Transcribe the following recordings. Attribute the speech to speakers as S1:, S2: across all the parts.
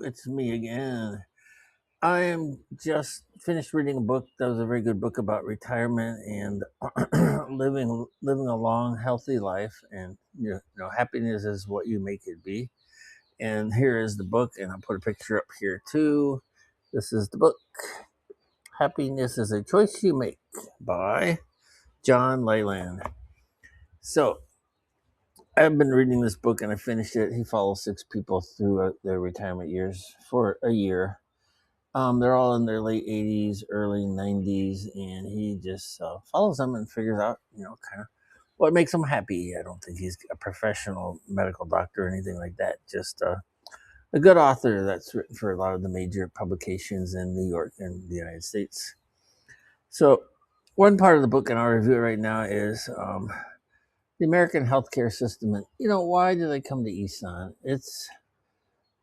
S1: it's me again. I am just finished reading a book that was a very good book about retirement and living a long, healthy life. And happiness is what you make it be. And here is the book, and I'll put a picture up here too. This is the book. Happiness is a choice you make by John Leyland. So I've been reading this book and I finished it. He follows 6 people through their retirement years for a year. They're all in their late 80s, early 90s, and he just follows them and figures out, kind of what makes them happy. I don't think he's a professional medical doctor or anything like that. Just a good author that's written for a lot of the major publications in New York and the United States. So one part of the book, and I'll review it right now, is the American healthcare system. And, why did I come to Isan? It's,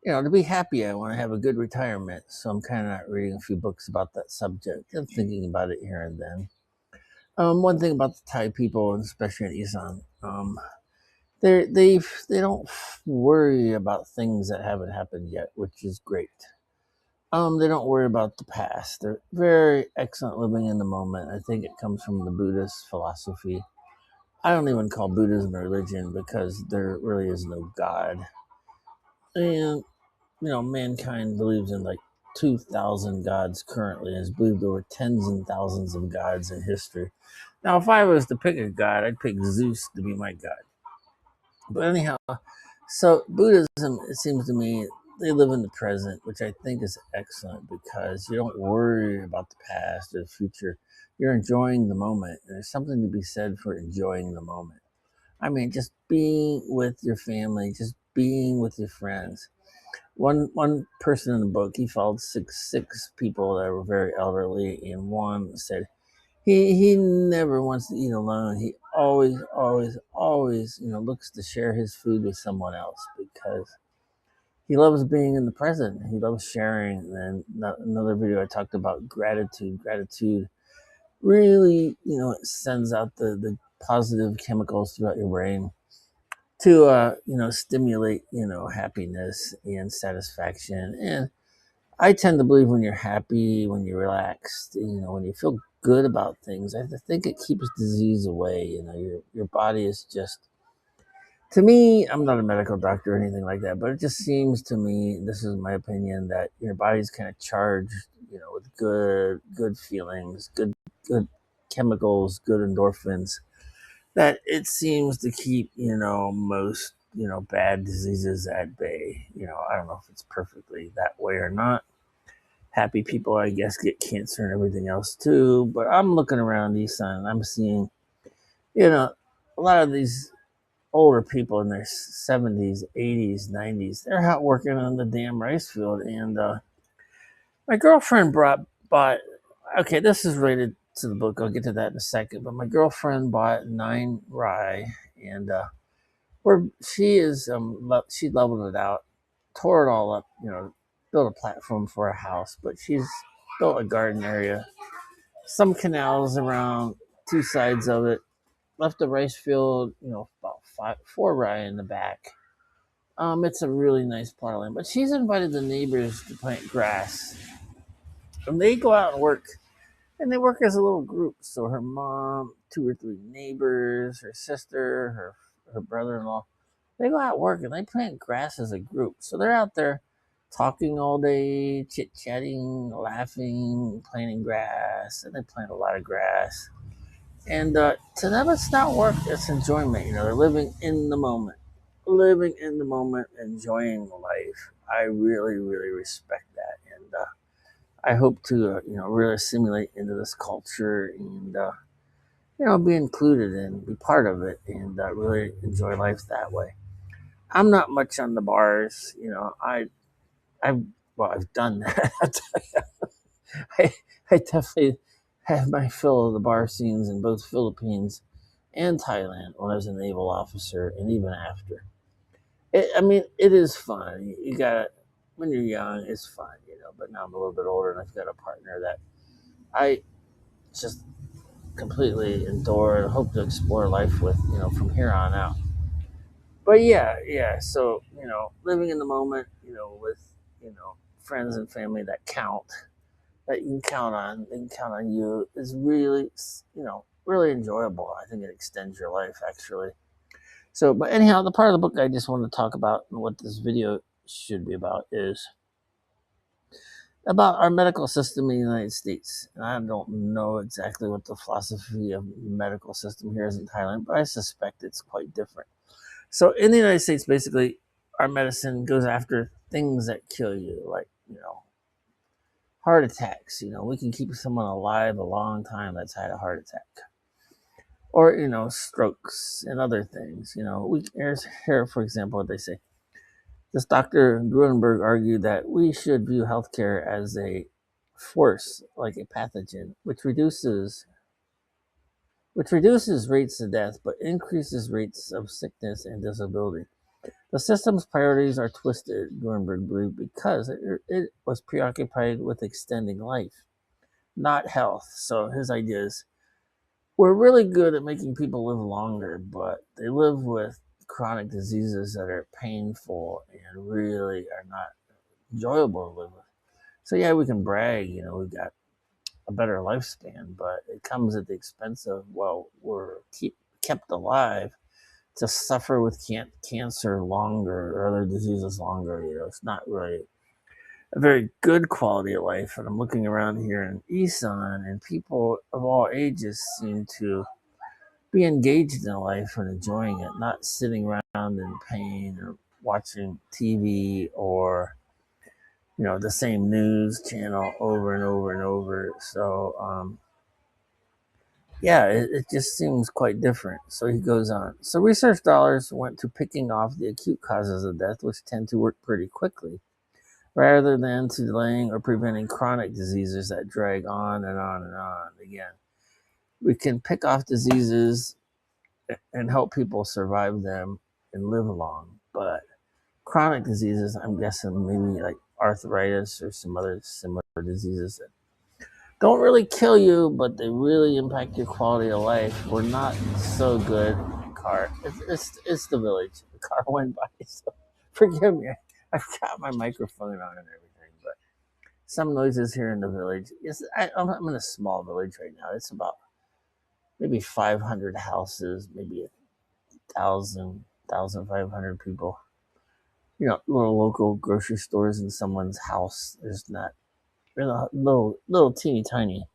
S1: to be happy, I want to have a good retirement. So I'm kind of reading a few books about that subject and thinking about it here and then. One thing about the Thai people, and especially in Isan, they don't worry about things that haven't happened yet, which is great. They don't worry about the past. They're very excellent living in the moment. I think it comes from the Buddhist philosophy. I don't even call Buddhism a religion because there really is no God. And, mankind believes in like 2,000 gods currently. It's believed there were tens and thousands of gods in history. Now, if I was to pick a god, I'd pick Zeus to be my god. But anyhow, so Buddhism, it seems to me, they live in the present, which I think is excellent because you don't worry about the past or the future. You're enjoying the moment. And there's something to be said for enjoying the moment. I mean, just being with your family, just being with your friends. One person in the book, he followed six people that were very elderly, and one said he never wants to eat alone. He always looks to share his food with someone else because he loves being in the present. He loves sharing. And another video I talked about gratitude. Gratitude really, it sends out the positive chemicals throughout your brain to stimulate happiness and satisfaction. And I tend to believe when you're happy, when you're relaxed, when you feel good about things, I think it keeps disease away. Your body is just, to me, I'm not a medical doctor or anything like that, but it just seems to me, this is my opinion, that your body's kind of charged with good feelings, good chemicals, good endorphins, that it seems to keep, most, bad diseases at bay. I don't know if it's perfectly that way or not. Happy people, I guess, get cancer and everything else too. But I'm looking around Nissan and I'm seeing, a lot of these older people in their 70s, 80s, 90s, they're out working on the damn rice field. And my girlfriend bought, okay, this is related to the book. I'll get to that in a second. But my girlfriend bought 9 rye, and she leveled it out, tore it all up, built a platform for a house, but she's built a garden area, some canals around 2 sides of it, left a rice field, about 4 rye in the back. It's a really nice plot of land, but she's invited the neighbors to plant grass, and they go out and work. And they work as a little group. So her mom, 2 or 3 neighbors, her sister, her brother-in-law, they go out and work and they plant grass as a group. So they're out there talking all day, chit-chatting, laughing, planting grass. And they plant a lot of grass. And to them, it's not work, it's enjoyment. They're living in the moment. Living in the moment, enjoying life. I really, really respect that. And I hope to, really assimilate into this culture and, be included and be part of it and really enjoy life that way. I'm not much on the bars, I've done that. I definitely have my fill of the bar scenes in both Philippines and Thailand when I was a naval officer and even after. It is fun. You gotta, when you're young, it's fun, but now I'm a little bit older and I've got a partner that I just completely adore and hope to explore life with, from here on out. But yeah. So, living in the moment, with, friends and family that count, that you can count on, they can count on you, is really, really enjoyable. I think it extends your life, actually. So, but anyhow, the part of the book I just want to talk about and what this video should be about is about our medical system in the United States. And I don't know exactly what the philosophy of medical system here is in Thailand, but I suspect it's quite different. So in the United States, basically, our medicine goes after things that kill you, like, heart attacks. We can keep someone alive a long time that's had a heart attack. Or, strokes and other things. Here, for example, what they say. This Dr. Gruenberg argued that we should view healthcare as a force, like a pathogen, which reduces rates of death, but increases rates of sickness and disability. The system's priorities are twisted, Gruenberg believed, because it was preoccupied with extending life, not health. So his idea is, we're really good at making people live longer, but they live with chronic diseases that are painful and really are not enjoyable to live with. So yeah, we can brag, we've got a better lifespan, but it comes at the expense of, we're kept alive to suffer with cancer longer or other diseases longer. It's not really a very good quality of life. And I'm looking around here in Isan, and people of all ages seem to be engaged in life and enjoying it, not sitting around in pain or watching TV or the same news channel over and over and over. So yeah, it just seems quite different. So he goes on. So research dollars went to picking off the acute causes of death, which tend to work pretty quickly, rather than to delaying or preventing chronic diseases that drag on and on and on. Again, we can pick off diseases and help people survive them and live long, but chronic diseases, I'm guessing maybe like arthritis or some other similar diseases that don't really kill you, but they really impact your quality of life. We're not so good. Car, it's the village. The car went by, so forgive me. I've got my microphone on and everything, but some noises here in the village. Yes, I'm in a small village right now. It's about maybe 500 houses, maybe 1,500 people. Little local grocery stores in someone's house. There's not little teeny tiny,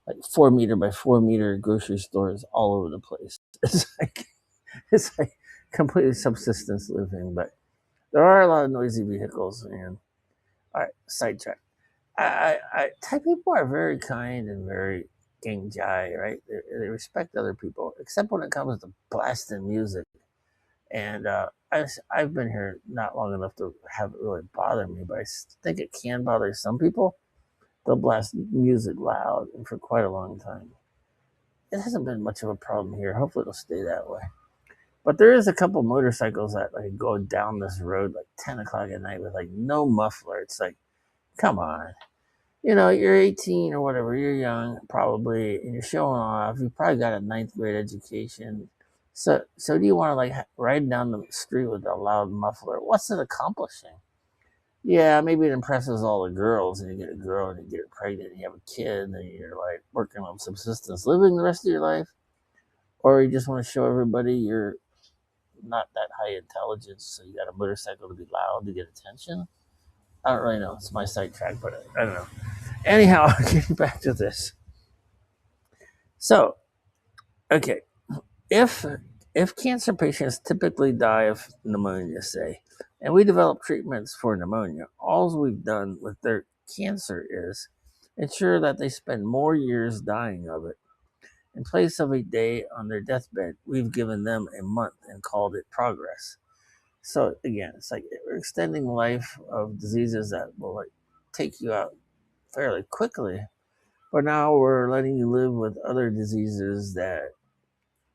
S1: like 4 meter by 4 meter grocery stores all over the place. It's like completely subsistence living, but there are a lot of noisy vehicles. And all right, sidetrack. Thai people are very kind and very gangjai, right? They respect other people, except when it comes to blasting music. And I've been here not long enough to have it really bother me, but I think it can bother some people. They'll blast music loud and for quite a long time. It hasn't been much of a problem here. Hopefully it'll stay that way. But there is a couple motorcycles that like go down this road like 10 o'clock at night with like no muffler. It's like, come on. You're 18 or whatever. You're young, probably, and you're showing off. You probably got a ninth grade education. So do you want to like ride down the street with a loud muffler? What's it accomplishing? Yeah, maybe it impresses all the girls, and you get a girl, and you get her pregnant, and you have a kid, and then you're like working on subsistence living the rest of your life, or you just want to show everybody you're not that high intelligence, so you got a motorcycle to be loud to get attention. I don't really know. It's my sidetrack, but I don't know. Anyhow, getting back to this. So, okay, if cancer patients typically die of pneumonia, say, and we develop treatments for pneumonia, all we've done with their cancer is ensure that they spend more years dying of it. In place of a day on their deathbed, we've given them a month and called it progress. So again, it's like we're extending life of diseases that will like take you out fairly quickly, but now we're letting you live with other diseases that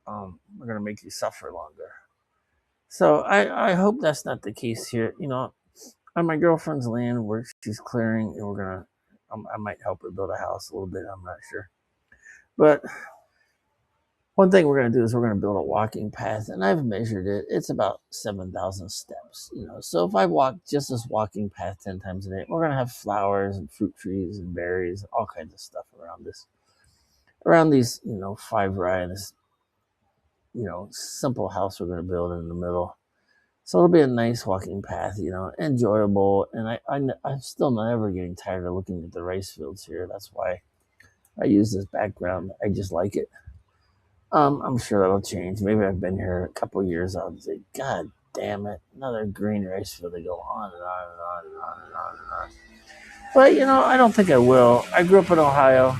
S1: are going to make you suffer longer. So I hope that's not the case here. On my girlfriend's land where she's clearing, and I might help her build a house a little bit. I'm not sure, but One thing we're going to do is we're going to build a walking path, and I've measured it. It's about 7,000 steps, So if I walk just this walking path 10 times a day, we're going to have flowers and fruit trees and berries and all kinds of stuff around these, 5 ride, this, simple house we're going to build in the middle. So it'll be a nice walking path, enjoyable. And I'm still never getting tired of looking at the rice fields here. That's why I use this background. I just like it. I'm sure that'll change. Maybe I've been here a couple of years. I'll say, God damn it, another green rice field. They go on and on and on and on and on and on. But I don't think I will. I grew up in Ohio.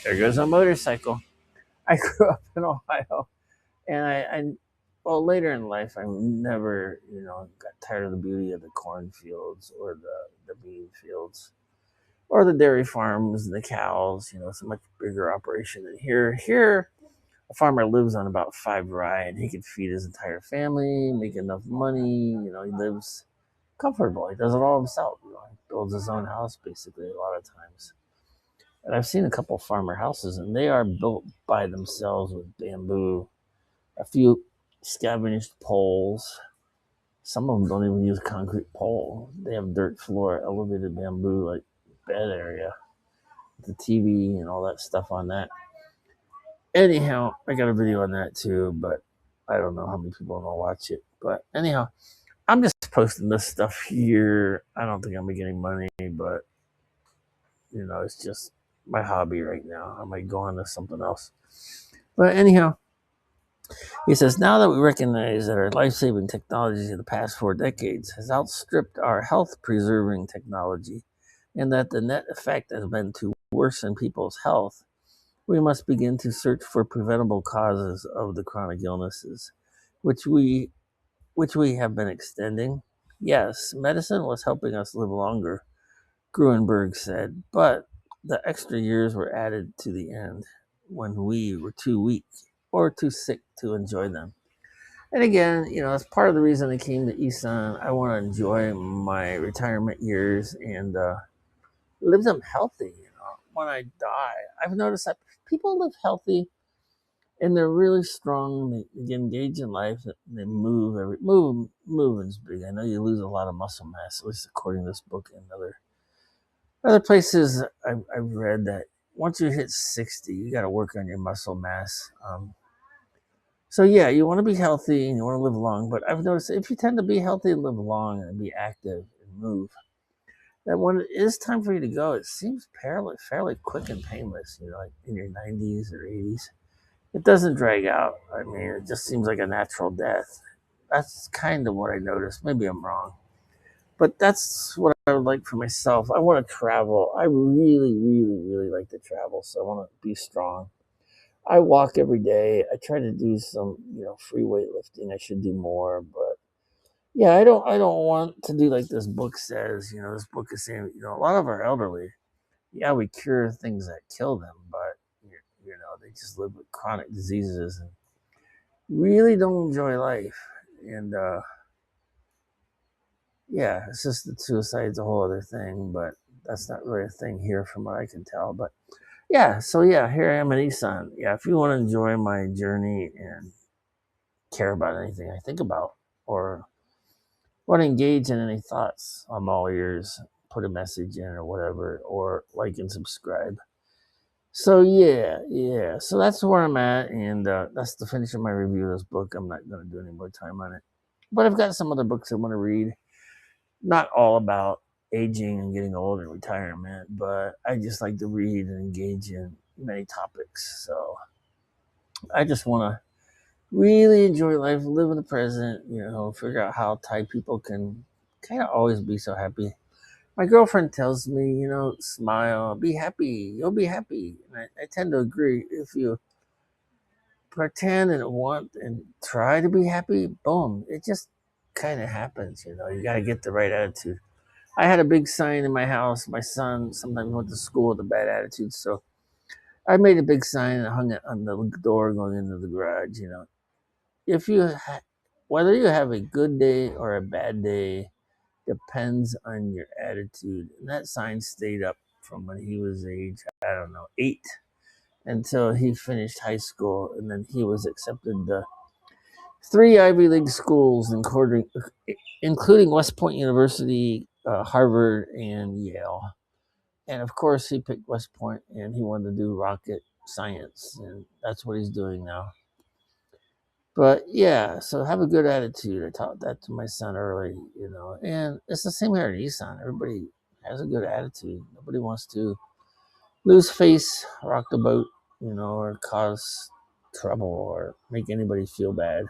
S1: There goes a motorcycle. I grew up in Ohio, and well, later in life, I never, got tired of the beauty of the cornfields or the bean fields or the dairy farms and the cows. It's a much bigger operation than here. Here, a farmer lives on about 5 ride. He can feed his entire family, make enough money. He lives comfortable. He does it all himself. He builds his own house basically a lot of times. And I've seen a couple farmer houses, and they are built by themselves with bamboo, a few scavenged poles. Some of them don't even use concrete pole. They have dirt floor, elevated bamboo, like bed area, the TV and all that stuff on that. Anyhow, I got a video on that too, but I don't know how many people are gonna watch it. But anyhow, I'm just posting this stuff here. I don't think I'm getting money, but it's just my hobby right now. I might go on to something else. But anyhow, he says, now that we recognize that our life-saving technology in the past 4 decades has outstripped our health-preserving technology, and that the net effect has been to worsen people's health, we must begin to search for preventable causes of the chronic illnesses, which we have been extending. Yes, medicine was helping us live longer, Gruenberg said, but the extra years were added to the end when we were too weak or too sick to enjoy them. And again, that's part of the reason I came to Isan. I want to enjoy my retirement years and live them healthy. When I die, I've noticed that people live healthy and they're really strong. They engage in life. They move. Moving's big. I know you lose a lot of muscle mass, at least according to this book and other places. I've read that once you hit 60, you got to work on your muscle mass. So yeah, you want to be healthy and you want to live long. But I've noticed if you tend to be healthy and live long and be active and move, that when it is time for you to go, it seems fairly quick and painless. Like in your 90s or 80s. It doesn't drag out. I mean, it just seems like a natural death. That's kind of what I noticed. Maybe I'm wrong. But that's what I would like for myself. I want to travel. I really, really, really like to travel. So I want to be strong. I walk every day. I try to do some, free weightlifting. I should do more, but yeah, I don't want to do like this book says. This book is saying, a lot of our elderly, yeah, we cure things that kill them, but they just live with chronic diseases and really don't enjoy life. And yeah, assisted suicide's a whole other thing, but that's not really a thing here from what I can tell. But yeah, so yeah, here I am in Isan. Yeah, if you want to enjoy my journey and care about anything I think about or want to engage in any thoughts, I'm all ears. Put a message in or whatever, or like and subscribe. So yeah. So that's where I'm at, and that's the finish of my review of this book. I'm not going to do any more time on it, but I've got some other books I want to read. Not all about aging and getting old and retirement, but I just like to read and engage in many topics. So I just want to really enjoy life, live in the present, figure out how Thai people can kind of always be so happy. My girlfriend tells me, smile, be happy, you'll be happy. And I tend to agree. If you pretend and want and try to be happy, boom, it just kind of happens. You got to get the right attitude. I had a big sign in my house. My son sometimes went to school with a bad attitude, so I made a big sign and hung it on the door going into the garage. If whether you have a good day or a bad day depends on your attitude. And that sign stayed up from when he was age, I don't know, 8. until he finished high school, and then he was accepted to 3 Ivy League schools, including West Point University, Harvard, and Yale. And of course, he picked West Point, and he wanted to do rocket science, and that's what he's doing now. But yeah, so have a good attitude. I taught that to my son early, and it's the same here at Isan. Everybody has a good attitude. Nobody wants to lose face, rock the boat, or cause trouble or make anybody feel bad.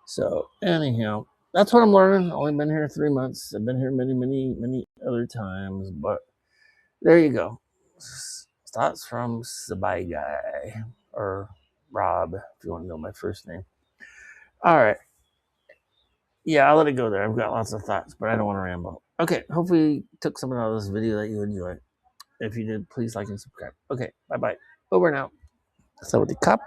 S1: So anyhow, that's what I'm learning. Only been here 3 months. I've been here many, many, many other times, but there you go. Thoughts from Sabai Guy, or Rob, if you want to know my first name. All right. Yeah, I'll let it go there. I've got lots of thoughts, but I don't want to ramble. Okay, hopefully you took something out of this video that you enjoyed. If you did, please like and subscribe. Okay, bye-bye. Over now. Sawadee Cup.